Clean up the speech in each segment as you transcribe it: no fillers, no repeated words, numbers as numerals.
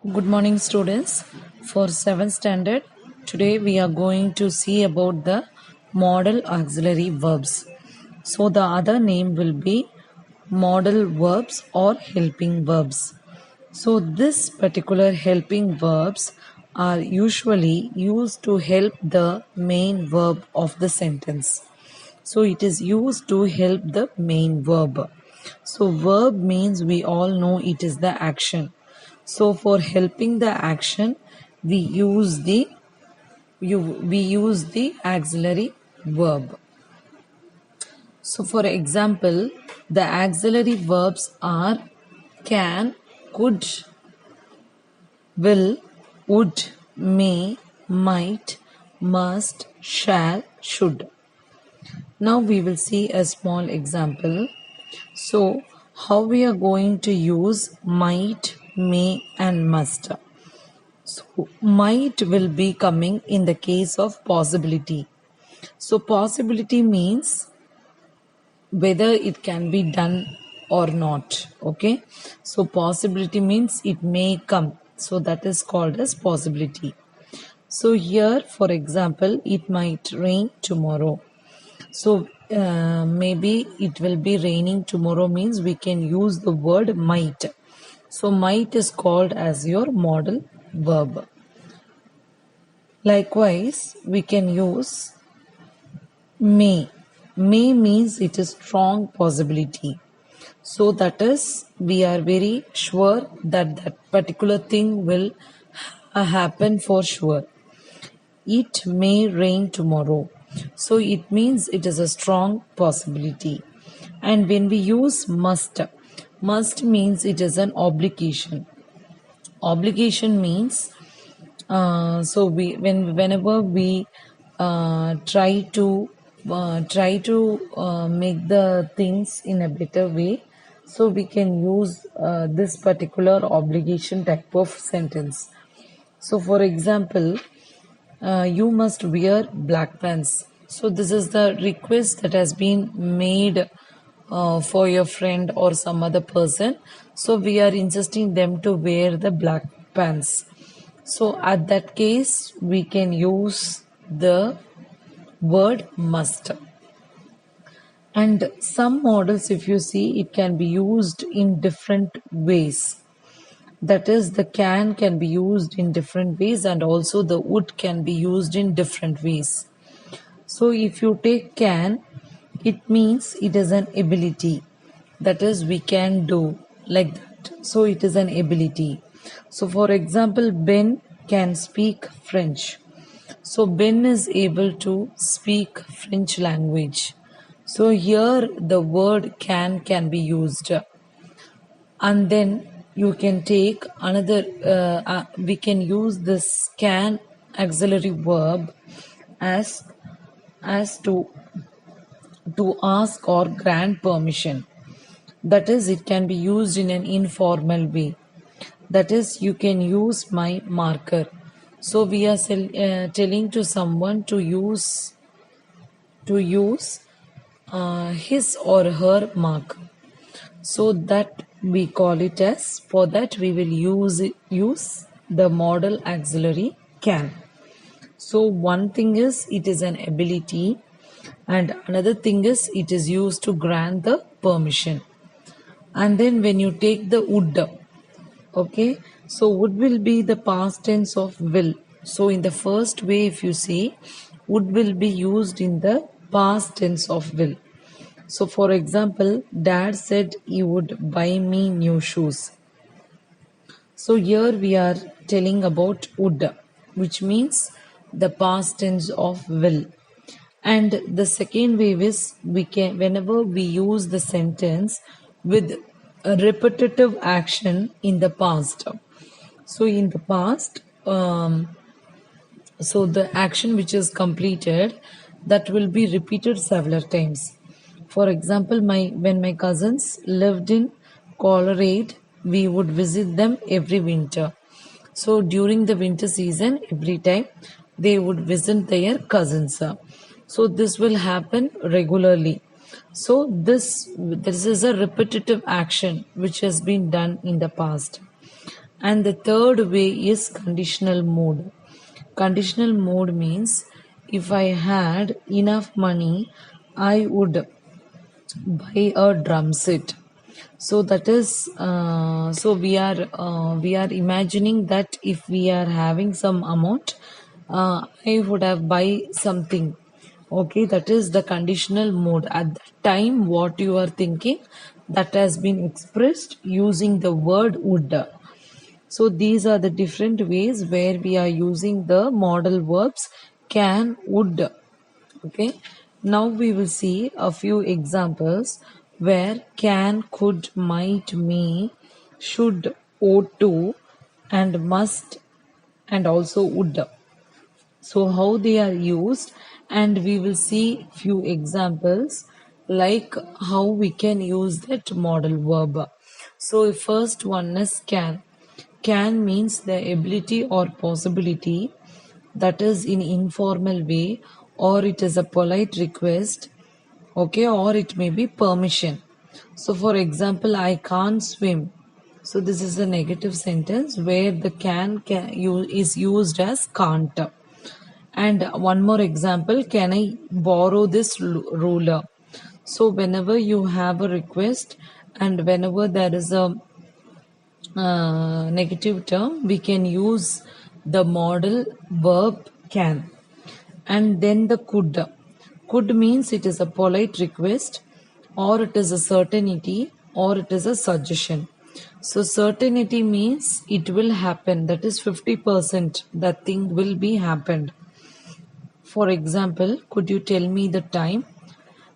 Good morning, students. For 7th standard, today we are going to see about the modal auxiliary verbs. So, the other name will be modal verbs or helping verbs. So, this particular helping verbs are usually used to help the main verb of the sentence. So, it is used to help the main verb. So, verb means we all know it is the action. So for helping the action, we use the auxiliary verb. So for example, the auxiliary verbs are can, could, will, would, may, might, must, shall, should. Now we will see a small example. So how we are going to use might, may and must. So might will be coming in the case of possibility. So possibility means whether it can be done or not. Okay. So possibility means it may come. So that is called as possibility. So here, for example, it might rain tomorrow. So maybe it will be raining tomorrow means we can use the word might. So might is called as your modal verb. Likewise, we can use may. May means it is strong possibility. So that is, we are very sure that that particular thing will happen for sure. It may rain tomorrow. So it means it is a strong possibility. And when we use must means it is an obligation. Obligation means so whenever we try to make the things in a better way, so we can use this particular obligation type of sentence. So for example, you must wear black pants. So this is the request that has been made for your friend or some other person. So we are insisting them to wear the black pants. So at that case, we can use the word must. And some models, if you see, it can be used in different ways. That is, the can be used in different ways, and also the would can be used in different ways. So if you take can, it means it is an ability. That is, we can do like that. So it is an ability. So for example, Ben can speak French. So Ben is able to speak French language. So here the word can be used. And then you can take another, we can use this can auxiliary verb as to ask or grant permission. That is, it can be used in an informal way. That is, you can use my marker. So we are telling to someone to use his or her mark. So that we call it as, for that we will use the modal auxiliary can. So one thing is it is an ability, and another thing is it is used to grant the permission. And then when you take the would, okay, so would will be the past tense of will. So in the first way, if you see, would will be used in the past tense of will. So for example, dad said he would buy me new shoes. So here we are telling about would, which means the past tense of will. And the second way is, we can, whenever we use the sentence with a repetitive action in the past. So in the past, so the action which is completed, that will be repeated several times. For example, when my cousins lived in Colorado, we would visit them every winter. So during the winter season, every time they would visit their cousins. So this will happen regularly. So this is a repetitive action which has been done in the past. And the third way is conditional mode. Conditional mode means if I had enough money, I would buy a drum set. So that is so we are imagining that if we are having some amount, I would have buy something. Okay, that is the conditional mode. At that time, what you are thinking, that has been expressed using the word would. So these are the different ways where we are using the modal verbs can, would. Okay. Now we will see a few examples where can, could, might, may, should, ought to, and must, and also would. So how they are used, and we will see few examples like how we can use that modal verb. So first one is can. Can means the ability or possibility, that is in informal way, or it is a polite request, okay, or it may be permission. So for example, I can't swim. So this is a negative sentence where the is used as can't. And one more example, can I borrow this ruler? So whenever you have a request and whenever there is a negative term, we can use the modal verb can. And then the could. Could means it is a polite request, or it is a certainty, or it is a suggestion. So certainty means it will happen. That is 50% that thing will be happened. For example, could you tell me the time?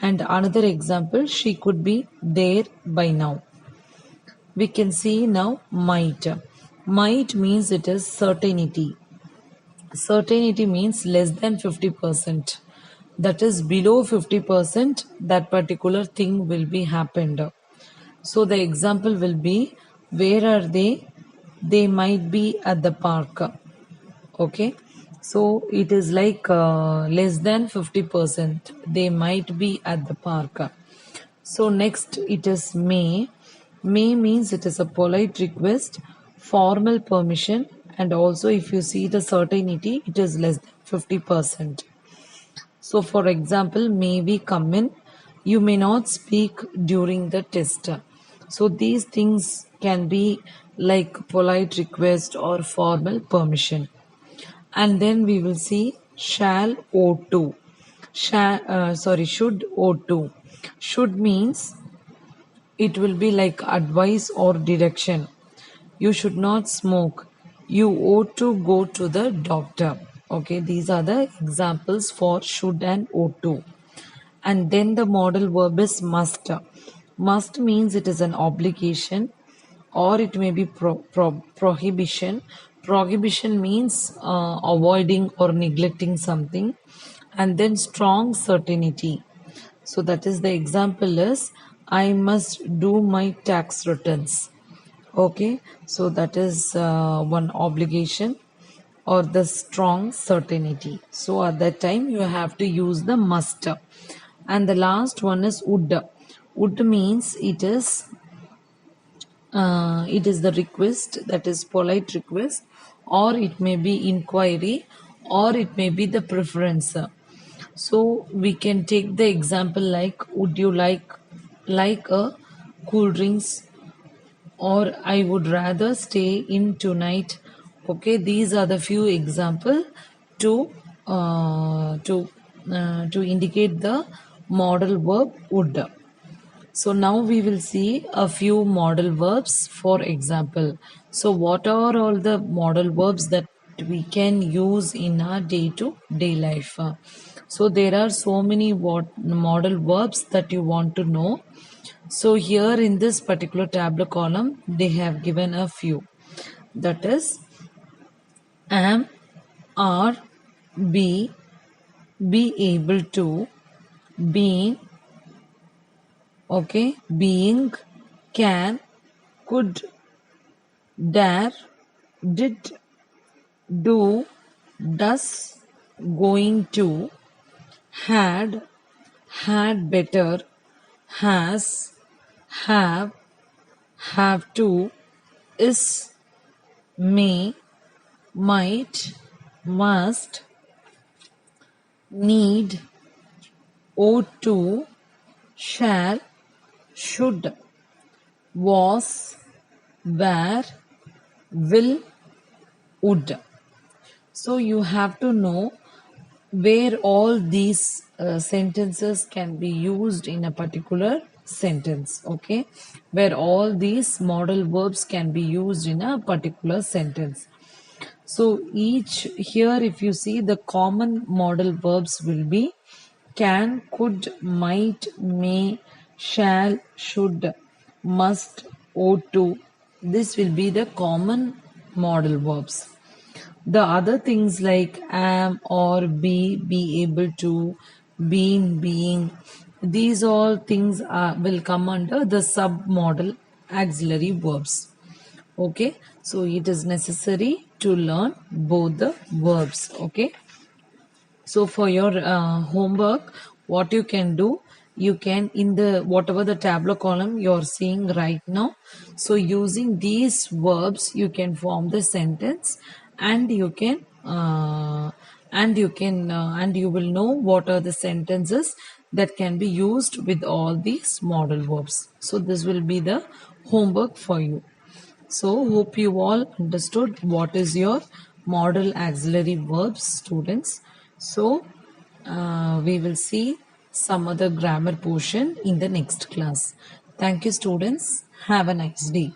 And another example, she could be there by now. We can see now might. Might means it is certainty. Certainty means less than 50%. That is below 50% that particular thing will be happened. So the example will be, where are they? They might be at the park. Okay. So it is like less than 50%. They might be at the park. So next it is may. May means it is a polite request, formal permission, and also if you see the certainty, it is less than 50%. So for example, may we come in? You may not speak during the test. So these things can be like polite request or formal permission. And then we will see shall, ought to. Should, ought to. Should means it will be like advice or direction. You should not smoke. You ought to go to the doctor. Okay, these are the examples for should and ought to. And then the modal verb is must. Must means it is an obligation, or it may be prohibition. Prohibition means avoiding or neglecting something. And then strong certainty. So that is the example is I must do my tax returns. Okay, so that is one obligation or the strong certainty. So at that time you have to use the must. And the last one is would. Would means it is the request, that is polite request, or it may be inquiry, or it may be the preference. So we can take the example like would you like a cool drinks, or I would rather stay in tonight. Okay, these are the few example to to indicate the modal verb would. So now we will see a few modal verbs for example. So what are all the modal verbs that we can use in our day-to-day life? So there are so many modal verbs that you want to know. So here in this particular tabular column, they have given a few. That is am, are, be able to, being, okay, being, can, could, dare, did, do, does, going to, had better, has, have to, is, may, might, must, need, ought to, shall, should, was, were, will, would. So you have to know where all these sentences can be used in a particular sentence. Okay, where all these modal verbs can be used in a particular sentence. So each here, if you see, the common modal verbs will be can, could, might, may, shall, should, must, ought to. This will be the common modal verbs. The other things like am or be able to, been, being, these all things will come under the submodal auxiliary verbs. Okay, so it is necessary to learn both the verbs. Okay, so for your homework, what you can do, you can in the whatever the tableau column you're seeing right now. So using these verbs, you can form the sentence, and you will know what are the sentences that can be used with all these modal verbs. So this will be the homework for you. So, hope you all understood what is your modal auxiliary verbs, students. So, we will see some other grammar portion in the next class. Thank you, students. Have a nice day.